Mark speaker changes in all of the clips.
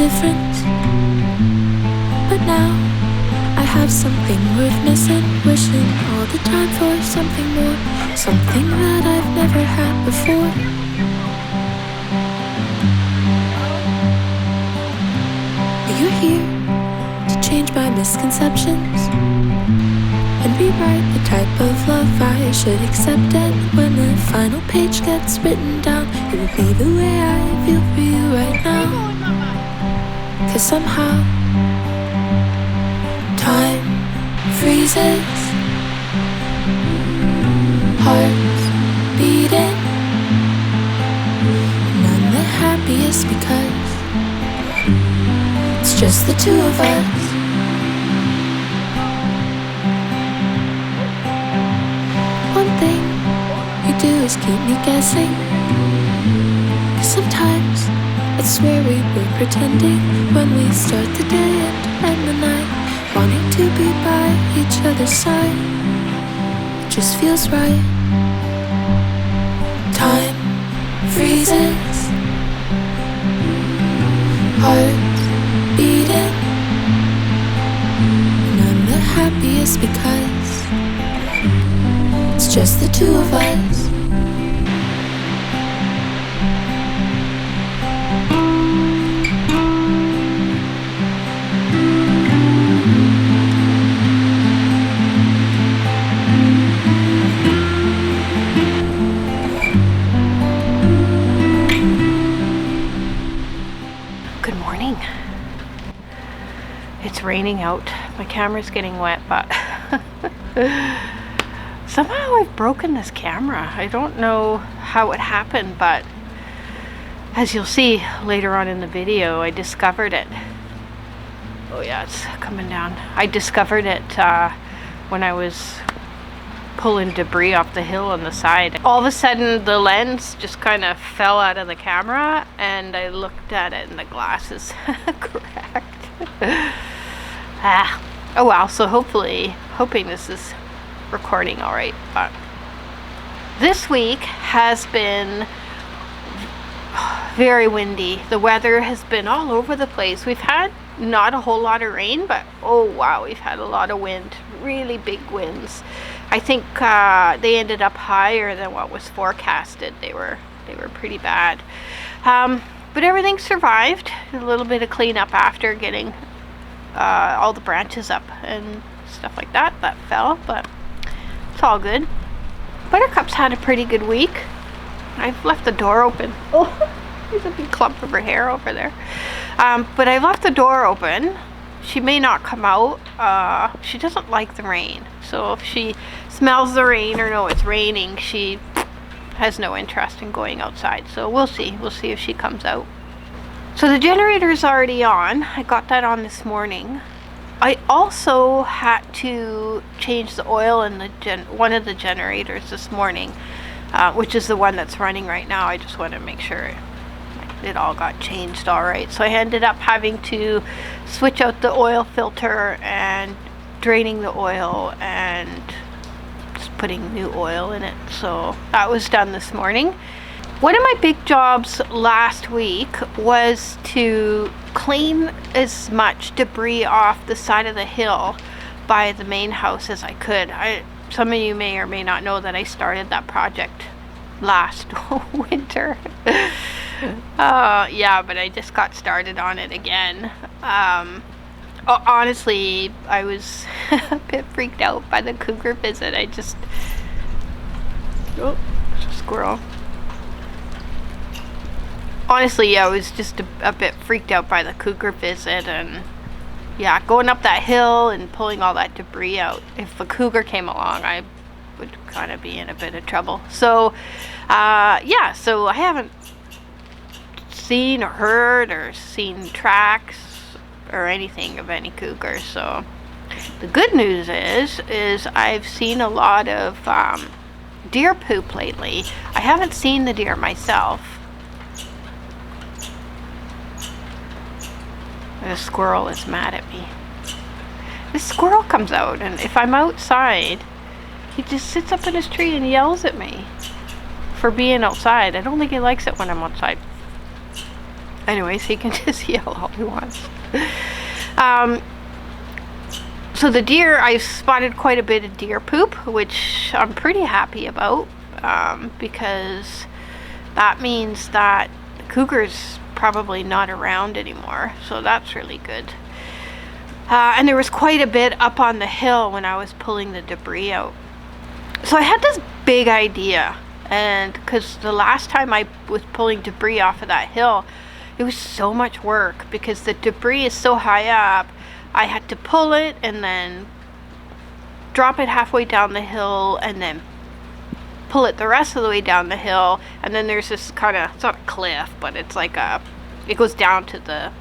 Speaker 1: difference. But now I have something worth missing, wishing all the time for something more, something that I've never had before. You're here to change my misconceptions and rewrite the type of love I should accept. And when the final page gets written down, it will be the way I feel for you right now. 'Cause somehow time freezes, hearts beating, and I'm the happiest because it's just the two of us. One thing you do is keep me guessing, 'cause sometimes I swear we were pretending when we start the day and end the night, wanting to be by each other's side. It just feels right. Time freezes, hearts beating, and I'm the happiest because it's just the two of us.
Speaker 2: Good morning. It's raining out. My camera's getting wet, but somehow I've broken this camera. I don't know how it happened, but as you'll see later on in the video, I discovered it. Oh yeah, it's coming down. I discovered it when I was pulling debris off the hill on the side. All of a sudden the lens just kind of fell out of the camera, and I looked at it and the glass is cracked. Oh well, so hoping this is recording all right. But this week has been very windy. The weather has been all over the place. We've had not a whole lot of rain, but oh wow, we've had a lot of wind, really big winds. I think they ended up higher than what was forecasted. They were pretty bad, but everything survived. A little bit of cleanup after getting all the branches up and stuff like that fell, but it's all good. Buttercup's had a pretty good week. I've left the door open. Oh, there's a big clump of her hair over there. But I left the door open. She may not come out. She doesn't like the rain. So if she smells the rain or know it's raining, she has no interest in going outside. So we'll see. We'll see if she comes out. So the generator's already on. I got that on this morning. I also had to change the oil in one of the generators this morning, which is the one that's running right now. I just want to make sure it all got changed all right. So I ended up having to switch out the oil filter and draining the oil and just putting new oil in it. So that was done this morning. One of my big jobs last week was to clean as much debris off the side of the hill by the main house as I could. Some of you may or may not know that I started that project last winter. Yeah, but I just got started on it again. Honestly, I was a bit freaked out by the cougar visit. Oh, there's a squirrel. Honestly, I was just a bit freaked out by the cougar visit, and yeah, going up that hill and pulling all that debris out. If a cougar came along, I would kind of be in a bit of trouble. So, yeah, so I haven't seen or heard or seen tracks or anything of any cougars. So the good news is I've seen a lot of deer poop lately. I haven't seen the deer myself. The squirrel is mad at me. This squirrel comes out, and if I'm outside, he just sits up in his tree and yells at me for being outside. I don't think he likes it when I'm outside. Anyways, he can just yell all he wants. So the deer, I've spotted quite a bit of deer poop, which I'm pretty happy about, because that means that the cougar's probably not around anymore. So that's really good. And there was quite a bit up on the hill when I was pulling the debris out. So I had this big idea, and because the last time I was pulling debris off of that hill, it was so much work because the debris is so high up. I had to pull it and then drop it halfway down the hill and then pull it the rest of the way down the hill. And then there's this kind of, it's not a cliff, but it's like it goes down to the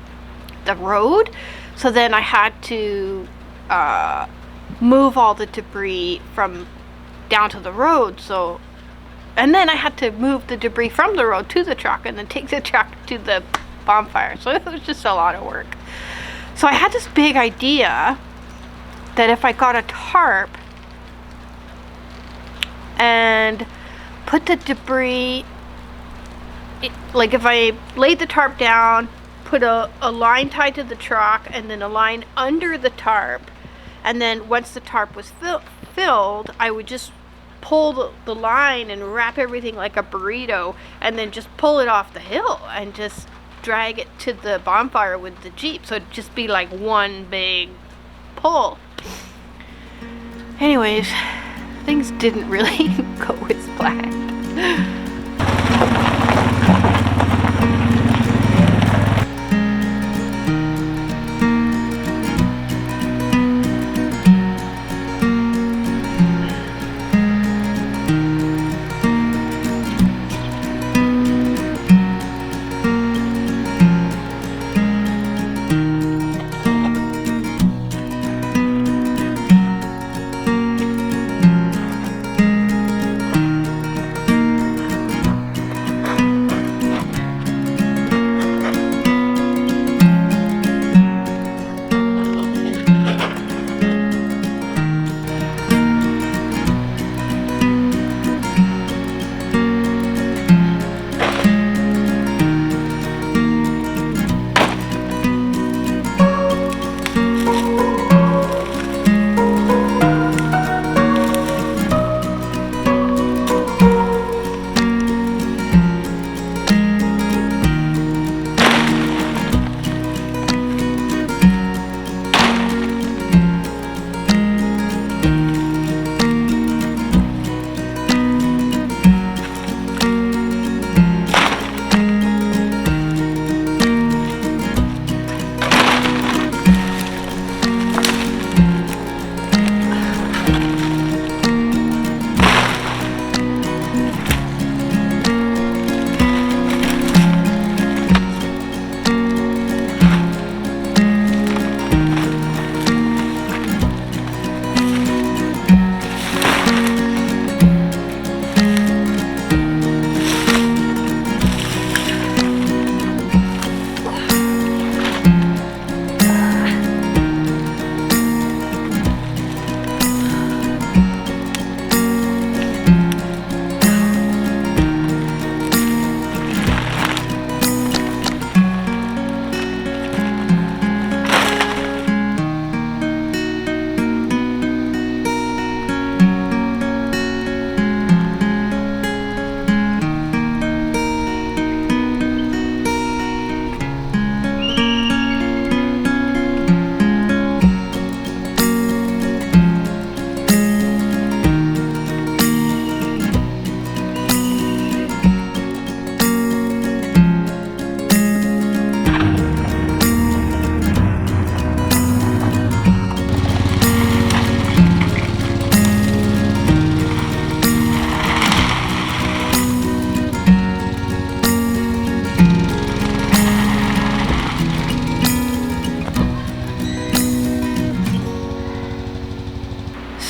Speaker 2: road. So then I had to move all the debris from down to the road. So, and then I had to move the debris from the road to the truck and then take the truck to the bonfire. So it was just a lot of work. So I had this big idea that if I got a tarp and put the debris, like if I laid the tarp down, put a line tied to the truck and then a line under the tarp, and then once the tarp was filled, I would just pull the line and wrap everything like a burrito and then just pull it off the hill and just drag it to the bonfire with the Jeep. So it'd just be like one big pull. Anyways, things didn't really go as planned.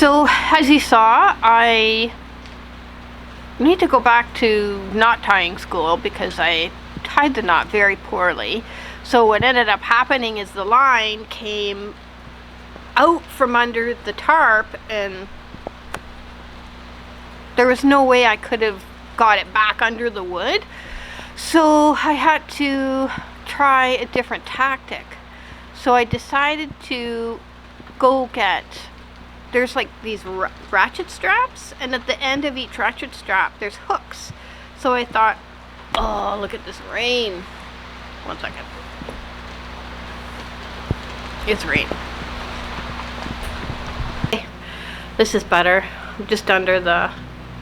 Speaker 2: So as you saw, I need to go back to knot tying school because I tied the knot very poorly. So what ended up happening is the line came out from under the tarp and there was no way I could have got it back under the wood. So I had to try try a different tactic. So I decided to go get, there's like these ratchet straps, and at the end of each ratchet strap there's hooks. So I thought, oh, look at this rain. One second. It's rain. This is better. I'm just under the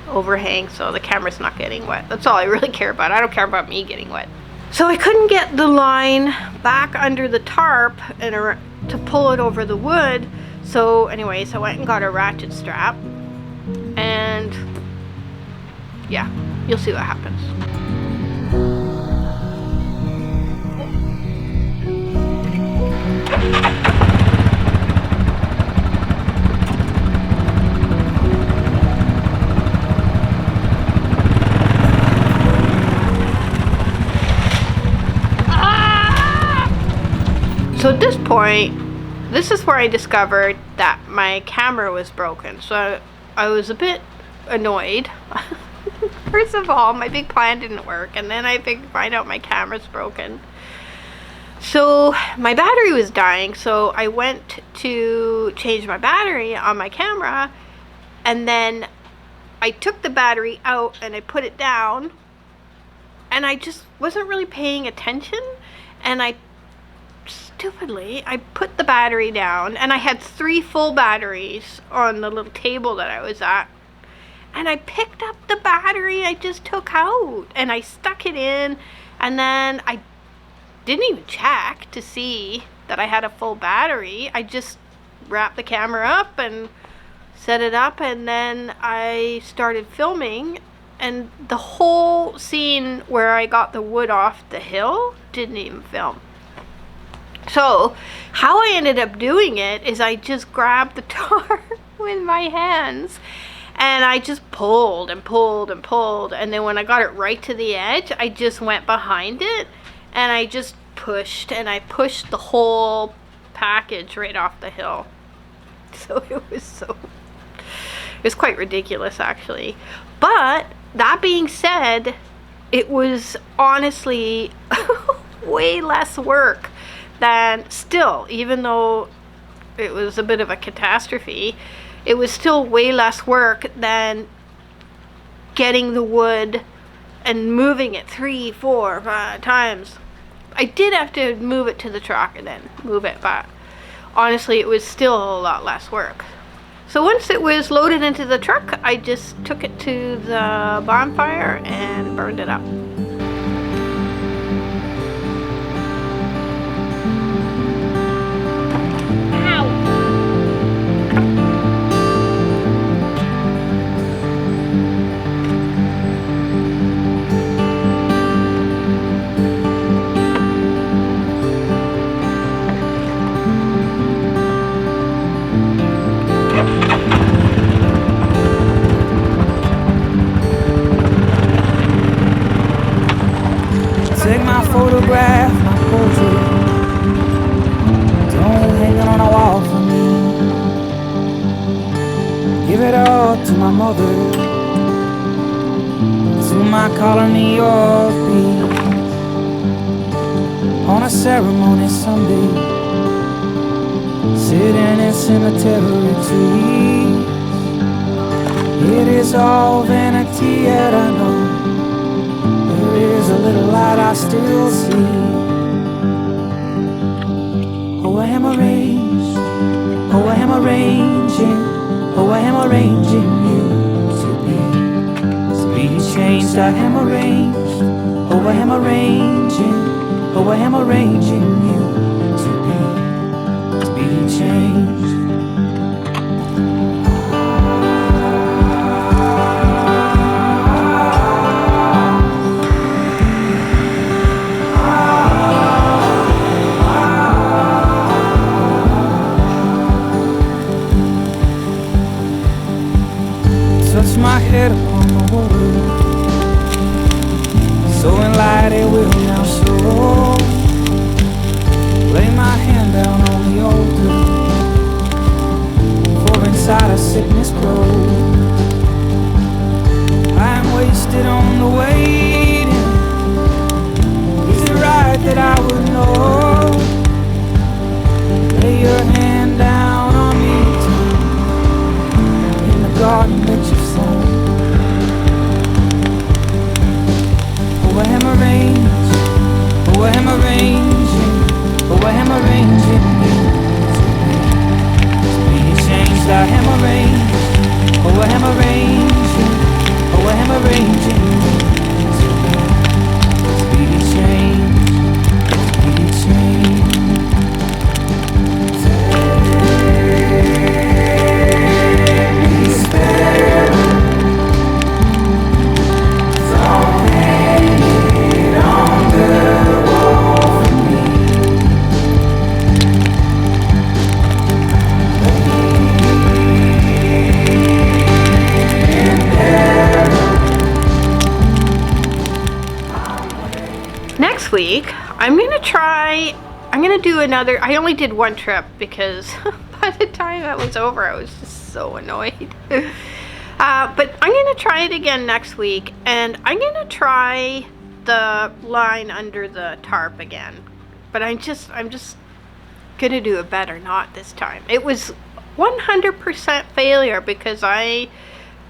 Speaker 2: overhang, so the camera's not getting wet. That's all I really care about. I don't care about me getting wet. So I couldn't get the line back under the tarp and to pull it over the wood. So anyways, I went and got a ratchet strap, and yeah, you'll see what happens. So at this point, this is where I discovered that my camera was broken. So I was a bit annoyed. First of all, my big plan didn't work, and then I find out my camera's broken. So my battery was dying, so I went to change my battery on my camera, and then I took the battery out and I put it down, and I just wasn't really paying attention, and stupidly, I put the battery down, and I had 3 full batteries on the little table that I was at, and I picked up the battery I just took out, and I stuck it in, and then I didn't even check to see that I had a full battery. I just wrapped the camera up and set it up, and then I started filming, and the whole scene where I got the wood off the hill didn't even film. So how I ended up doing it is I just grabbed the tar with my hands, and I just pulled and pulled and pulled, and then when I got it right to the edge, I just went behind it, and I just pushed, and I pushed the whole package right off the hill. So it was quite ridiculous, actually. But that being said, it was honestly way less work than, still, even though it was a bit of a catastrophe, it was still way less work than getting the wood and moving it 3, 4, 5 times. I did have to move it to the truck and then move it, but honestly, it was still a lot less work. So once it was loaded into the truck, I just took it to the bonfire and burned it up.
Speaker 3: Take my photograph, my portrait. Don't hang it on a wall for me. Give it all to my mother, to my colony of bees. On a ceremony someday, sitting in cemetery trees. It is all vanity, yet I know there is a little light I still see. Oh, I am arranged. Oh, I am arranging. Oh, I am arranging you to be changed. I am arranged. Oh, I am arranging. Oh, I am arranging you to be changed. Touch my head upon the water, so in light it will now show. Lay my hand down on the altar, for inside a sickness grows. I am wasted on the waiting. Is it right that I would know
Speaker 2: next week, I'm gonna do another. I only did one trip because by the time that was over, I was just so annoyed. But I'm gonna try it again next week, and I'm gonna try the line under the tarp again. But I'm just gonna do a better knot this time. It was 100% failure because I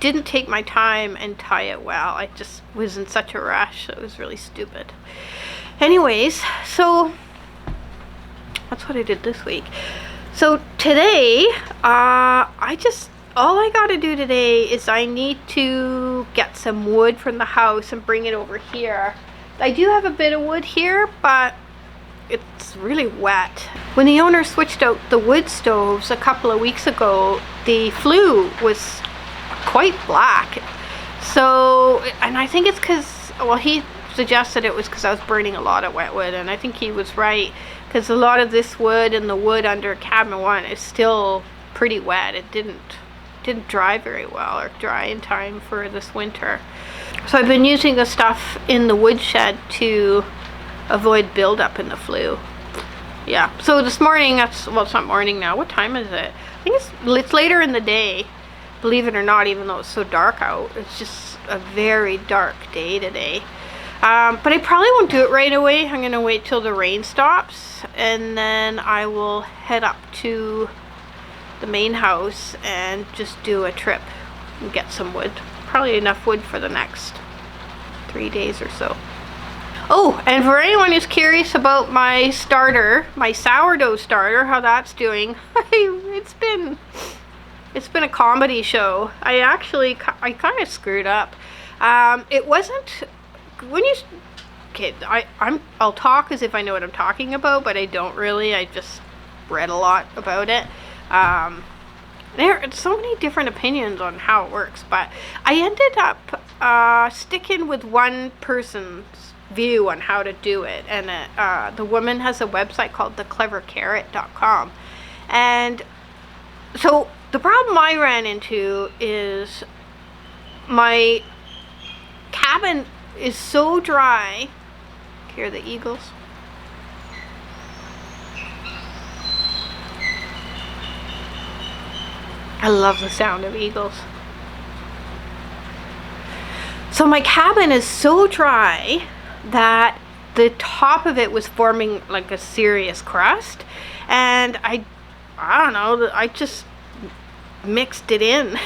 Speaker 2: didn't take my time and tie it well. I just was in such a rush. It was really stupid. Anyways, so that's what I did this week. So today, all I gotta do today is I need to get some wood from the house and bring it over here. I do have a bit of wood here, but it's really wet. When the owner switched out the wood stoves a couple of weeks ago, the flue was quite black. So, and I think it's because, well, he suggested it was because I was burning a lot of wet wood, and I think he was right, because a lot of this wood and the wood under cabin 1 is still pretty wet. It didn't dry very well or dry in time for this winter. So I've been using the stuff in the woodshed to avoid buildup in the flue. Yeah, so this morning, well, it's not morning now. What time is it? I think it's later in the day, believe it or not, even though it's so dark out. It's just a very dark day today. But I probably won't do it right away. I'm going to wait till the rain stops, and then I will head up to the main house and just do a trip and get some wood. Probably enough wood for the next 3 days or so. Oh, and for anyone who's curious about my starter, my sourdough starter, how that's doing, it's been a comedy show. I kind of screwed up. It wasn't when you. Okay, I'll talk as if I know what I'm talking about, but I don't really. I just read a lot about it. There are so many different opinions on how it works, but I ended up sticking with one person's view on how to do it, and the woman has a website called theclevercarrot.com. And so the problem I ran into is my cabin is so dry. Hear the eagles? I love the sound of eagles. So my cabin is so dry that the top of it was forming like a serious crust, and I don't know, I just mixed it in.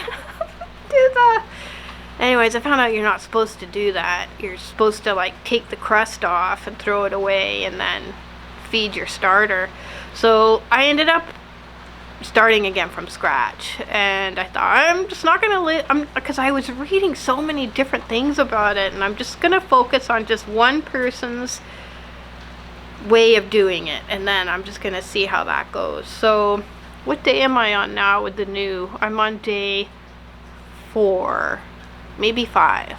Speaker 2: Anyways, I found out you're not supposed to do that. You're supposed to like take the crust off and throw it away and then feed your starter. So I ended up starting again from scratch, and I thought I'm just not gonna because I was reading so many different things about it, and I'm just gonna focus on just one person's way of doing it, and then I'm just gonna see how that goes. So what day am I on now with the new? I'm on day 4, maybe 5,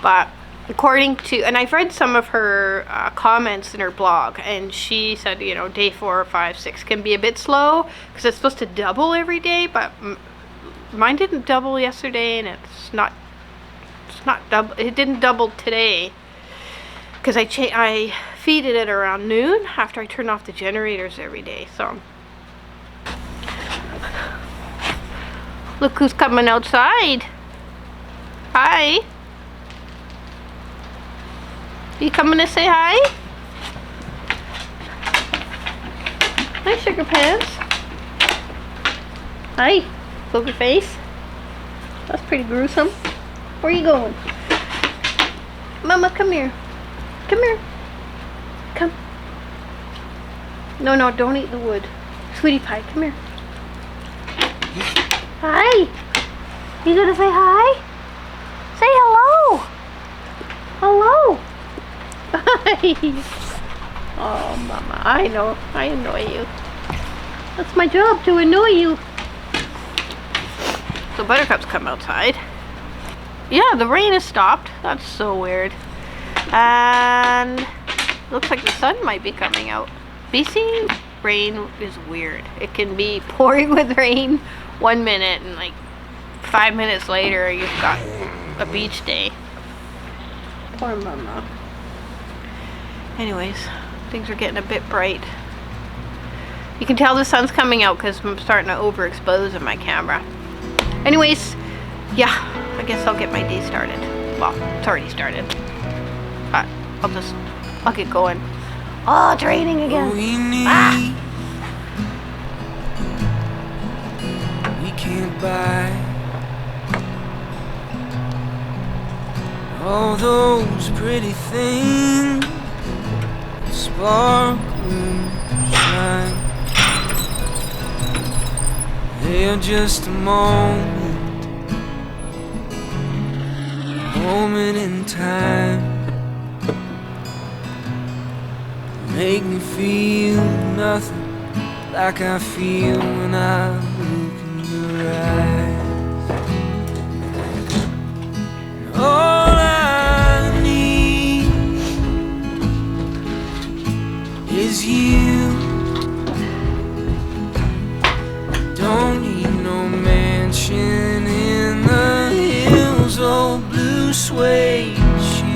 Speaker 2: but according to, and I've read some of her comments in her blog, and she said, you know, day 4, 5, 6 can be a bit slow because it's supposed to double every day, but mine didn't double yesterday, and it's not double. It didn't double today because I feed it at around noon after I turn off the generators every day. So look who's coming outside. Hi. You coming to say hi? Hi, Sugar Pants. Hi, poker face. That's pretty gruesome. Where are you going? Mama, come here. Come here. Come. No, don't eat the wood. Sweetie pie, come here. Hi. You gonna say hi? Say hello. Hello. Hi. Oh, Mama, I know. I annoy you. That's my job, to annoy you. So Buttercup's come outside. Yeah, the rain has stopped. That's so weird. And looks like the sun might be coming out. BC rain is weird. It can be pouring with rain 1 minute, and like 5 minutes later you've got a beach day. Poor Mama. Anyways, things are getting a bit bright. You can tell the sun's coming out because I'm starting to overexpose in my camera. Anyways, yeah, I guess I'll get my day started. Well, it's already started. But I'll get going. Oh, it's raining again.
Speaker 3: We can't buy all those pretty things, sparkle, shine. They're just a moment in time. Make me feel nothing like I feel when I look in your eyes. All I need is you. Don't need no mansion in the hills, old blue suede shoes.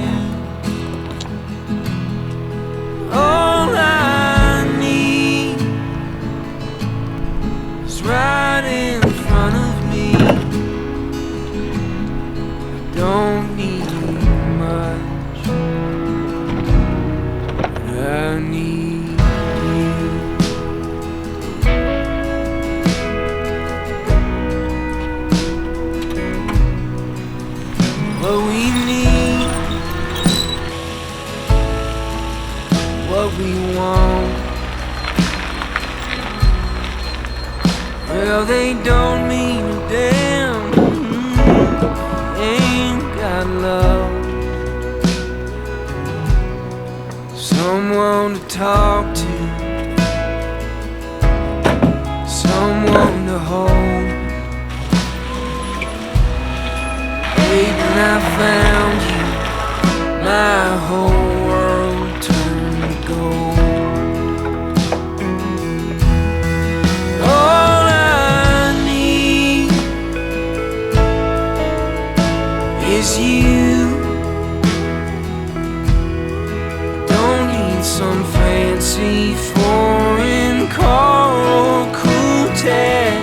Speaker 3: All I need is right in front of me. I don't need much, but I need you. What we need, what we want, well, they don't mean a damn. Ain't got love, someone to talk to, someone to hold. When I found you, my whole world turned to gold. All I need is you. Don't need some fancy foreign car or cool tattoos.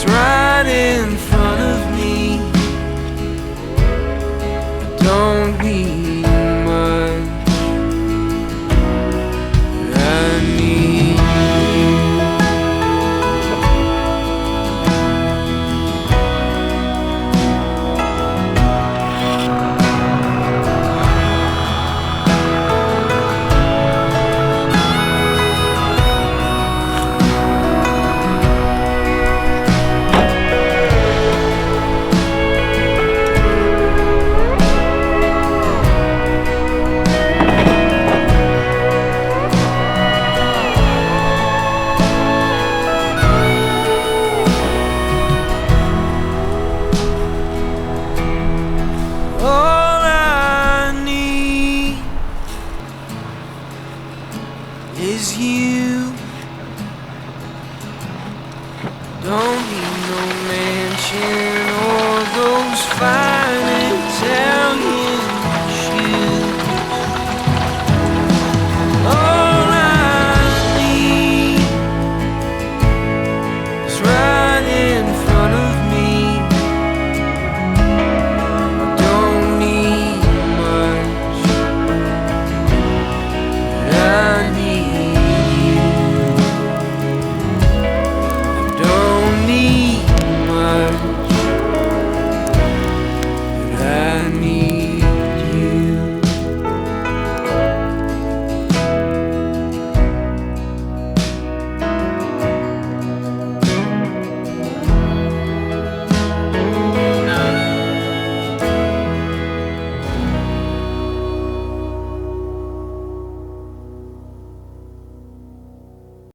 Speaker 3: Right in front of me. I don't need much, but I need is you. Don't need no mansion or those fine